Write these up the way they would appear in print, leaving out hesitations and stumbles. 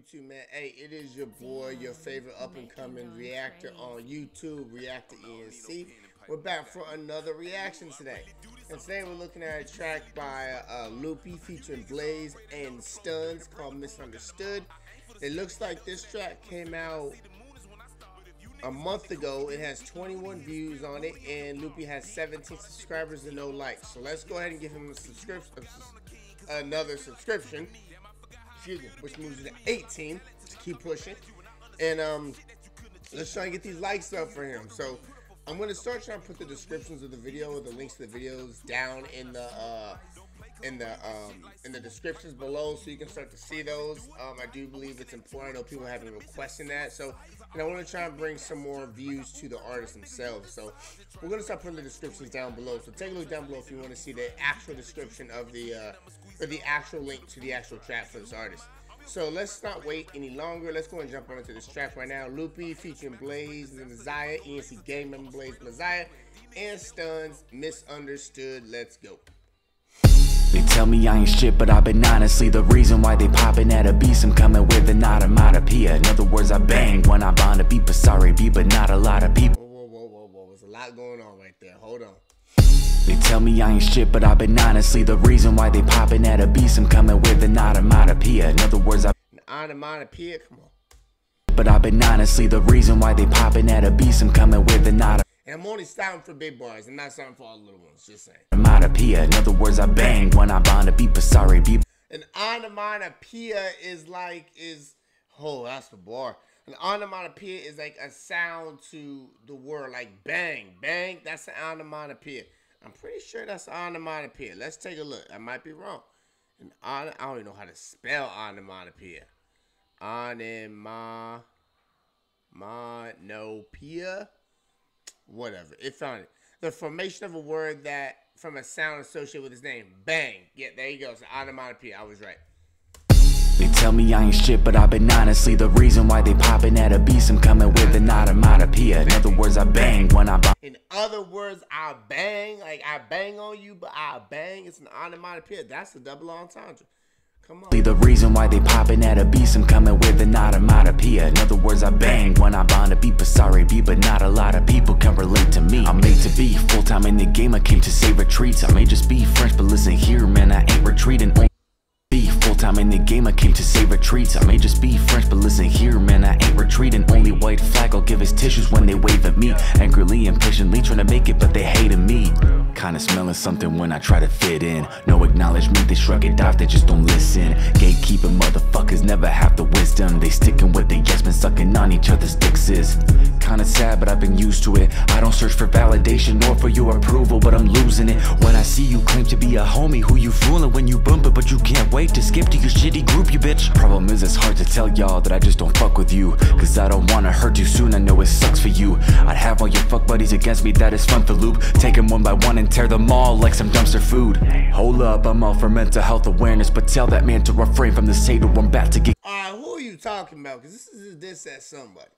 YouTube, man? Hey, it is your boy, your favorite up-and-coming reactor on YouTube, Reactor ENC. We're back for another reaction today. And today we're looking at a track by Loopie featuring Blaze and Stunz called Misunderstood. It looks like this track came out a month ago. It has 21 views on it, and Loopie has 17 subscribers and no likes. So let's go ahead and give him a subscription, another subscription. Excuse me, which moves to 18 to keep pushing. And let's try and get these likes up for him. So I'm gonna start trying to put the descriptions of the video, the links to the videos down in the descriptions below, so you can start to see those. I do believe it's important. I know people have been requesting that, so and I want to try and bring some more views to the artists themselves. So we're gonna start putting the descriptions down below. So take a look down below if you want to see the actual description of the or the actual link to the actual track for this artist. So let's not wait any longer. Let's go and jump on into this track right now. Loopie featuring Blaze and Meziah, ENC gang member Blaze, Meziah, and Stunz, Misunderstood. Let's go. They tell me I ain't shit, but I've been honestly the reason why they popping at a beast. I'm coming with an automatopoeia. In other words, I bang when I bond a beat, but sorry, beat, but not a lot of people. Whoa. There's a lot going on right there. Hold on. They tell me I ain't shit, but I've been honestly the reason why they popping at a beast. I'm coming with an automatopoeia. In other words, an onomatopoeia, come on. But I've been honestly the reason why they popping at a beast. I'm coming with an automatopoeia. And I'm only stopping for big bars. I'm not stopping for all the little ones. Just saying. Onomatopoeia. In other words, I bang when I bond a beat, but sorry, beat. An onomatopoeia is oh, that's the bar. An onomatopoeia is like a sound to the word, like bang, bang. That's an onomatopoeia. I'm pretty sure that's onomatopoeia. Let's take a look. I might be wrong. I don't even know how to spell onomatopoeia. Onomatopoeia. Whatever. It found it. The formation of a word that from a sound associated with its name. Bang. Yeah, there you go. It's an onomatopoeia. I was right. They tell me I ain't shit, but I've been honestly the reason why they popping at a beast. I'm coming with an automatopoeia. In other words, I bang when I bond. In other words, I bang. Like I bang on you, but I bang. It's an onomatopoeia. That's a double entendre. Come on. The reason why they popping at a beast. I'm coming with an automatopoeia. In other words, I bang when I bond a beat, but sorry, beat, but not a lot of people can relate to me. I'm made to be full-time in the game. I came to save retreats. I may just be French, but listen here, man, I ain't retreating. Full-time in the game, I came to save retreats. I may just be French, but listen here, man, I ain't retreating. Only white flag I'll give his tissues when they wave at me. Angrily, impatiently, trying to make it, but they hating me. Kinda smelling something when I try to fit in. No acknowledgement, they shrug it off, they just don't listen. Gatekeeping motherfuckers never have the wisdom. They sticking with the yes men, sucking on each other's dicks is kinda sad, but I've been used to it. I don't search for validation or for your approval, but I'm losing it when I see you claim to be a homie. Who you fooling when you bump it, but you can't wait to skip to your shitty group, you bitch. Problem is it's hard to tell y'all that I just don't fuck with you, cause I don't wanna hurt you soon, I know it sucks for you. I'd have all your fuck buddies against me, that is fun for Loop. Take them one by one and tear them all like some dumpster food. Hold up, I'm all for mental health awareness, but tell that man to refrain from this hate or I'm about to get. Alright, who are you talking about? Cause this is a diss at somebody.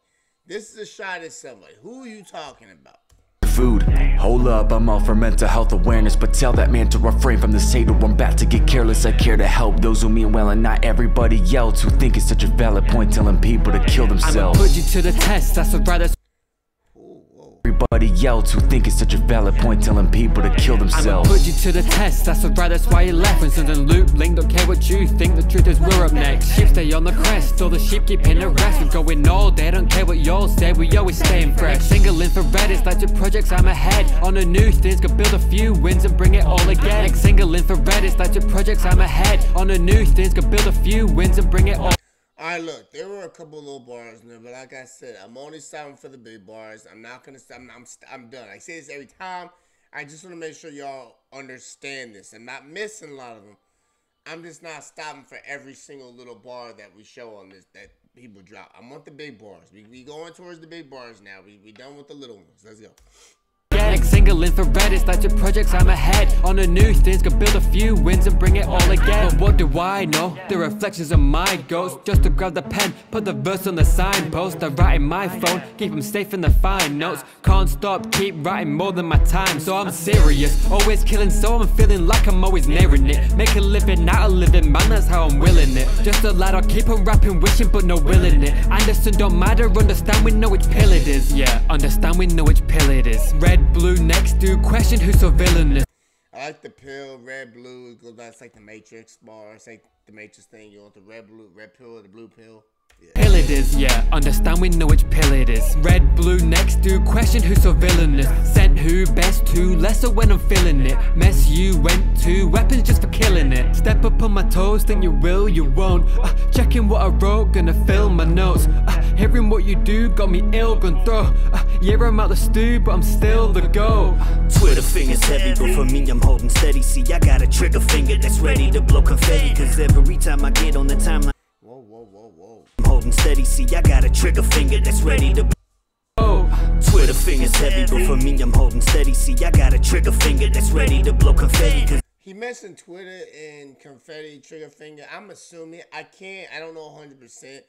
This is a shot at somebody. Who are you talking about? Food. Hold up, I'm all for mental health awareness, but tell that man to refrain from this hate or I'm about to get careless. I care to help those who mean well and not everybody else who think it's such a valid point telling people to kill themselves. I'ma put you to the test, that's what brothers. Everybody else who think it's such a valid point telling people to kill themselves. I'ma put you to the test, that's right, that's why you left. When Stunz and Loop link, don't care what you think, the truth is we're up next. Sheep stay on the crest, all the sheep keep in the rest. We're going all day, don't care what y'all say, we always staying fresh. Single infrared, it's like your projects, I'm ahead. On a new things, go build a few wins and bring it all again. Like single infrared, it's like your projects, I'm ahead. On a new things, go build a few wins and bring it all. Alright, look, there were a couple little bars in there, but like I said, I'm only stopping for the big bars. I'm not gonna stop. I'm done. I say this every time. I just want to make sure y'all understand this. I'm not missing a lot of them. I'm just not stopping for every single little bar that we show on this that people drop. I want the big bars. We going towards the big bars now. We done with the little ones. Let's go. pen. Next single infrared, it's like your projects, I'm ahead. On a new things, could build a few wins and bring it all again. But what do I know? The reflections of my ghost. Just to grab the pen, put the verse on the signpost. I write in my phone, keep them safe in the fine notes. Can't stop, keep writing more than my time. So I'm serious, always killing, so I'm feeling like I'm always nearing it. Make a living out of living, man, that's how I'm willing it. Just a lad, I'll keep on rapping, wishing but no willing it. Anderson don't matter, understand we know which pill it is. Yeah, understand we know which pill it is. Red, blue, next dude, question who's so villainous. I like the pill, red, blue. It goes back, it's like the Matrix bar. It's like the Matrix thing. You want the red, blue, red pill or the blue pill? Yeah. Pill it is, yeah, understand we know which pill it is. Red, blue, next dude, question who's so villainous. Sent who, best who, lesser when I'm feeling it. Mess you went to, weapons just for killing it. Step up on my toes, think you will, you won't. Checking what I wrote, gonna fill my notes. Hearing what you do, got me ill, gon' throw. Yeah, I'm out the stew, but I'm still the go. Twitter fingers heavy, but for me I'm holding steady. See, I got a trigger finger that's ready to blow confetti. Cause every time I get on the timeline, whoa, whoa, whoa, whoa. I'm holding steady, see, I got a trigger finger that's ready to blow. Twitter fingers heavy, but for me I'm holding steady. See, I got a trigger finger that's ready to blow confetti. Cause he mentioned Twitter and confetti, trigger finger. I'm assuming, I don't know 100%,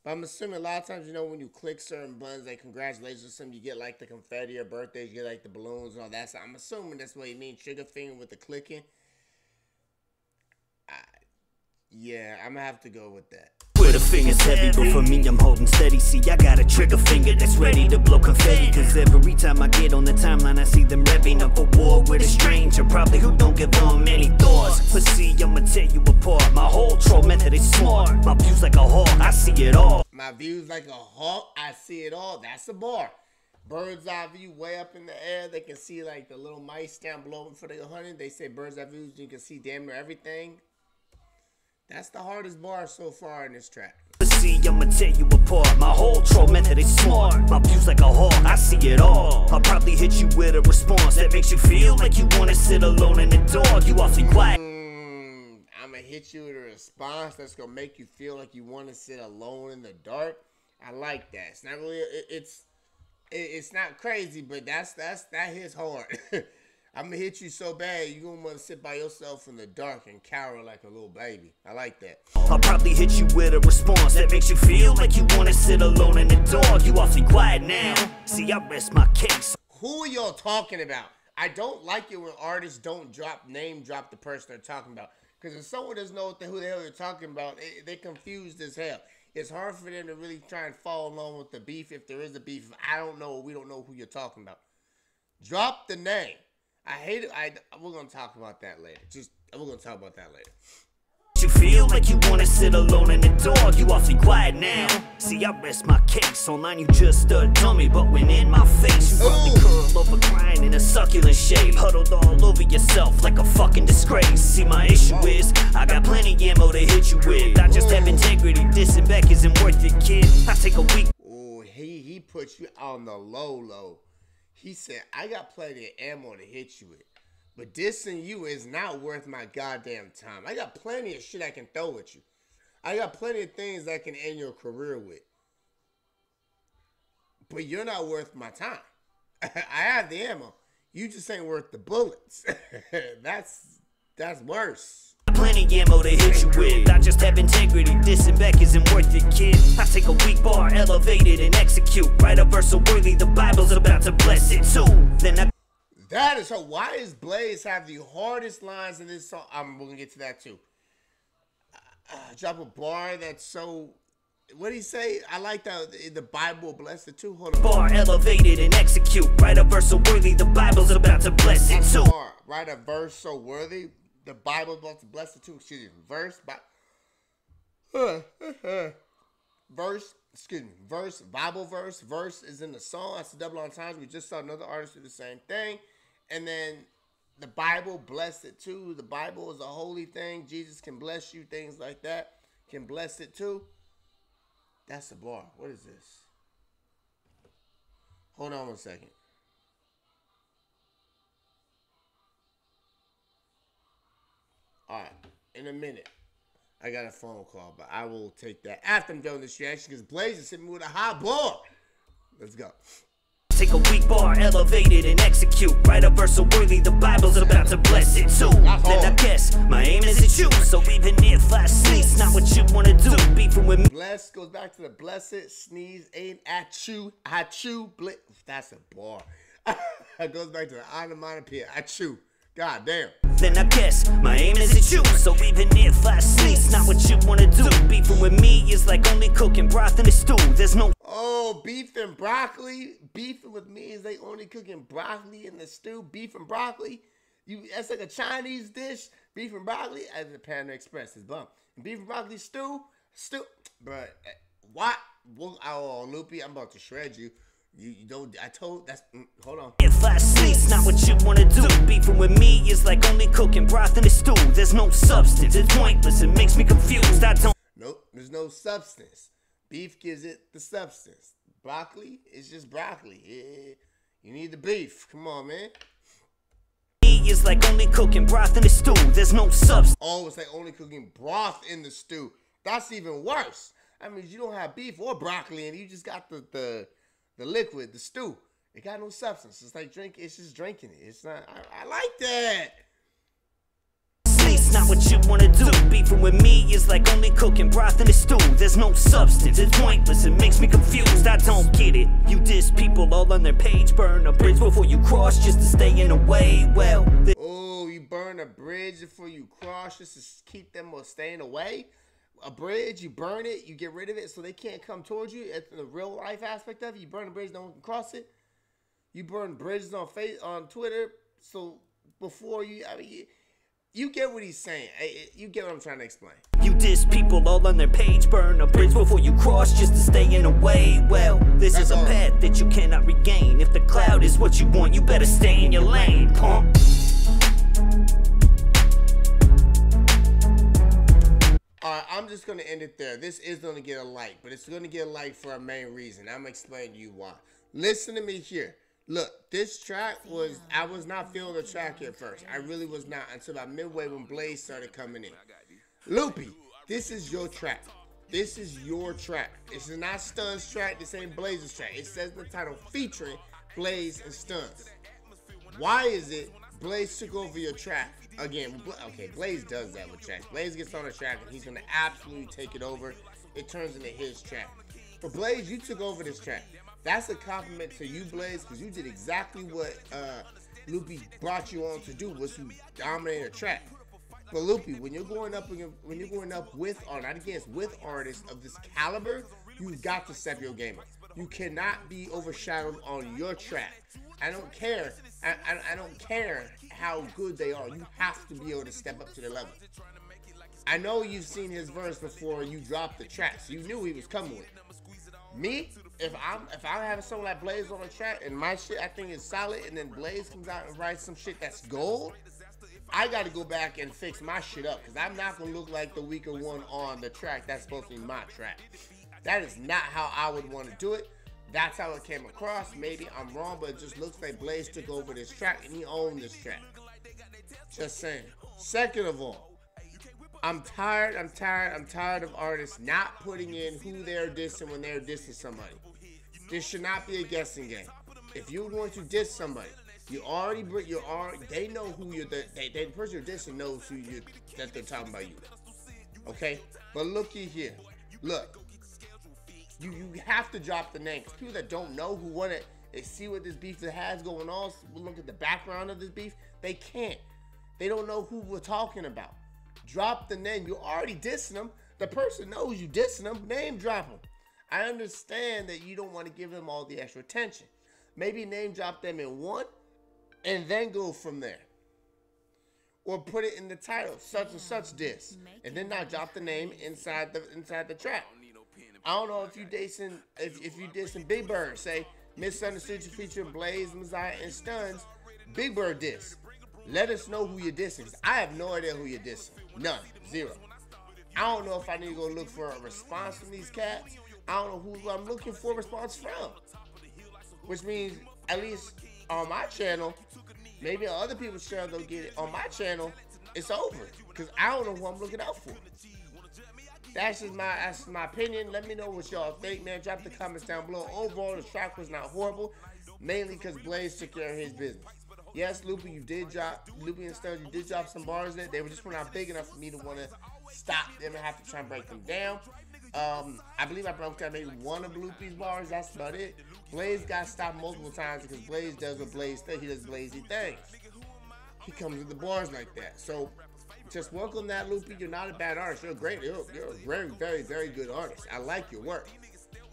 but I'm assuming a lot of times, you know, when you click certain buttons, like congratulations or something, you get like the confetti, or birthdays, you get like the balloons and all that. So I'm assuming that's what he means, trigger finger with the clicking. Yeah, I'm gonna have to go with that. Twitter fingers heavy, but for me I'm holding steady. See, I got a trigger finger that's ready to blow confetti. Cause every time I get on the timeline, I see them revving up a war with a stranger, probably who don't give on many thoughts. But see, I'ma tear you apart. My whole troll method is smart. My views like a hawk, I see it all. My views like a hawk, I see it all. That's a bar. Bird's eye view way up in the air. They can see like the little mice down below for the hunting. They say bird's eye views, you can see damn near everything. That's the hardest bar so far in this track. See, I'ma tear you apart. My whole troll method is smart. My views like a hawk, I see it all. I'll probably hit you with a response that makes you feel like you wanna sit alone in the dark. You awfully quiet. I'ma hit you with a response that's gonna make you feel like you wanna sit alone in the dark. I like that. It's not really, it's not crazy, but that hits hard. I'm gonna hit you so bad, you're gonna wanna sit by yourself in the dark and cower like a little baby. I like that. I'll probably hit you with a response that makes you feel like you wanna sit alone in the dark. You awfully quiet now. See, I rest my case. Who are y'all talking about? I don't like it when artists don't name drop the person they're talking about. Because if someone doesn't know who the hell they're talking about, they're confused as hell. It's hard for them to really try and follow along with the beef if there is a beef. I don't know, we don't know who you're talking about. Drop the name. I hate it. We're going to talk about that later. We're going to talk about that later. You feel like you wanna sit alone in the dark. You awfully quiet now. See, I rest my case. Online you just a dummy, but when in my face, you probably curl over crying in a succulent shape, huddled all over yourself like a fucking disgrace. See, my issue is I got plenty ammo to hit you with. I just have integrity. Dissing back isn't worth it, kid. I take a week. Oh, he put you on the low. He said, I got plenty of ammo to hit you with. But dissing you is not worth my goddamn time. I got plenty of shit I can throw at you. I got plenty of things I can end your career with. But you're not worth my time. I have the ammo. You just ain't worth the bullets. That's worse. Plenty ammo to hit you with. I just have integrity. Dissing back isn't worth it, kid. I take a weak bar, elevate it, and execute. Write a verse so worthy, the Bible's about to bless it too. Then I. That is her. Why does Blaze have the hardest lines in this song? We're going to get to that too. Drop a bar that's so... What did he say? I like that the Bible bless it too. Hold on. Bar elevated and execute. Write a verse so worthy, the Bible's about to bless it too. Write a verse so worthy, the Bible's about to bless it too. Excuse me. Verse, Bible verse. Verse is in the song. That's the double entendre. We just saw another artist do the same thing. And then the Bible blessed it too. The Bible is a holy thing. Jesus can bless you. Things like that can bless it too. That's the bar. What is this? Hold on 1 second. All right. In a minute, I got a phone call, but I will take that after I'm done with this reaction because Blaze is hitting me with a high bar. Let's go. Take a weak bar, elevate it and execute. Write a verse so worthy, the Bible's about to bless it too. Then I guess my aim is at you. So even if I sneeze, not what you wanna do. Beefing with me. Bless goes back to the blessed, sneeze, aim at you, I chew, that's a bar. It goes back to the onomatopoeia, I chew. God damn. Then I guess my aim is at you. So even if I sneeze, not what you wanna do. Beefing with me is like only cooking broth in a stew. There's no. Oh, beef and broccoli. Beefing with me is they only cooking broccoli in the stew. Beef and broccoli. That's like a Chinese dish. Beef and broccoli as the Panda Express is bum. And beef and broccoli stew. Bruh, what? Oh, Loopie, I'm about to shred you. You don't. I told. That's. Hold on. If I sneeze, not what you wanna do. Beefing with me is like only cooking broth in a stew. There's no substance. It's pointless. It makes me confused. I don't. Nope. There's no substance. Beef gives it the substance. Broccoli is just broccoli. Yeah, you need the beef. Come on, man. It's like only cooking broth in the stew. There's no substance. Oh, it's like only cooking broth in the stew. That's even worse. I mean, you don't have beef or broccoli, and you just got the liquid, the stew. It got no substance. It's like drink. It's just drinking it. It's not. I like that. It's not what you wanna do. Beefing with me is like only cooking broth in a stew. There's no substance. It's pointless. It makes me confused. I don't get it. You diss people all on their page. Burn a bridge before you cross just to stay in the way. Well. Oh, you burn a bridge before you cross just to keep them or staying away. A bridge, you burn it, you get rid of it so they can't come towards you. At the real life aspect of it, you burn the bridge, no one can cross it. You burn bridges on Twitter, so before you, I mean, you get what he's saying. You get what I'm trying to explain. You diss people all on their page, burn a bridge before you cross just to stay in the way. Well, this is a path that you cannot regain. If the cloud is what you want, you better stay in your lane, punk. Alright, I'm just going to end it there. This is going to get a like, but it's going to get a like for a main reason. I'm going to explain to you why. Listen to me here. Look, this track was, I was not feeling the track at first. I really was not until about midway when Blaze started coming in. Loopie, this is your track. This is your track. This is not Stunz track. This ain't Blaze's track. It says in the title featuring Blaze and Stunz. Why is it Blaze took over your track? Again, okay, Blaze does that with tracks. Blaze gets on a track and he's going to absolutely take it over. It turns into his track. But Blaze, you took over this track. That's a compliment to you, Blaze, because you did exactly what Loopie brought you on to do, was to dominate a track. But Loopie, when you're going up with, or not against, with artists of this caliber, you've got to step your game up. You cannot be overshadowed on your track. I don't care. I don't care how good they are. You have to be able to step up to the level. I know you've seen his verse before you dropped the track, so you knew he was coming with it. Me, if I have someone like Blaze on a track and my shit I think is solid, and then Blaze comes out and writes some shit that's gold, I got to go back and fix my shit up, because I'm not gonna look like the weaker one on the track that's supposed to be my track. That is not how I would want to do it. That's how it came across. Maybe I'm wrong, but it just looks like Blaze took over this track and he owned this track. Just saying. Second of all, I'm tired of artists not putting in who they're dissing when they're dissing somebody. This should not be a guessing game. If you're going to diss somebody, they know who you're, the person you're dissing knows that they're talking about you. Okay? But looky here. Look. You have to drop the name. People that don't know, who want to see what this beef has going on, look at the background of this beef, they can't. They don't know who we're talking about. Drop the name. You're already dissing them. The person knows you dissing them. Name drop them. I understand that you don't want to give them all the extra attention. Maybe name drop them in one and then go from there. Or put it in the title, such and such diss, and then now drop the name inside the track. I don't know if you dissing Big Bird, say Misunderstood You featuring Blaze, Meziah, and Stunz, Big Bird diss. Let us know who you're dissing. I have no idea who you're dissing. None. Zero. I don't know if I need to go look for a response from these cats. I don't know who I'm looking for a response from. Which means, at least on my channel, maybe on other people's channel they'll get it. On my channel, it's over. Because I don't know who I'm looking out for. That's my opinion. Let me know what y'all think, man. Drop the comments down below. Overall, the track was not horrible. mainly because Blaze took care of his business. Yes, Loopie and Stunz, you did drop some bars in it. They were not big enough for me to want to stop them and have to try and break them down. I believe I broke down maybe one of Loopie's bars. That's about it. Blaze got stopped multiple times because Blaze does what Blaze does. He does Blazy things. He comes with the bars like that. So just work on that, Loopie. You're not a bad artist. You're great. You're a very, very, very good artist. I like your work.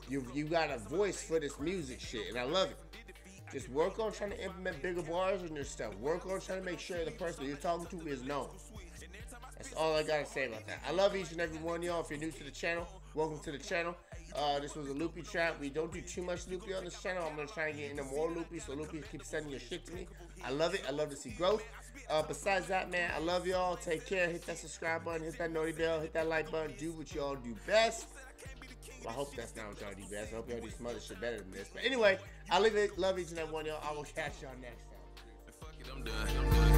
You got a voice for this music shit, and I love it. Just work on trying to implement bigger bars in your stuff. Work on trying to make sure the person you're talking to is known. That's all I gotta say about that. I love each and every one of y'all. If you're new to the channel, welcome to the channel. This was a Loopie trap. We don't do too much Loopie on this channel. I'm gonna try and get into more Loopie, so Loopie keeps sending your shit to me. I love it. I love to see growth. Besides that, man, I love y'all. Take care. Hit that subscribe button. Hit that noti bell. Hit that like button. Do what y'all do best. Well, I hope that's not what y'all do best. I hope y'all do some other shit better than this. But anyway, I love each and every one of y'all. I will catch y'all next time.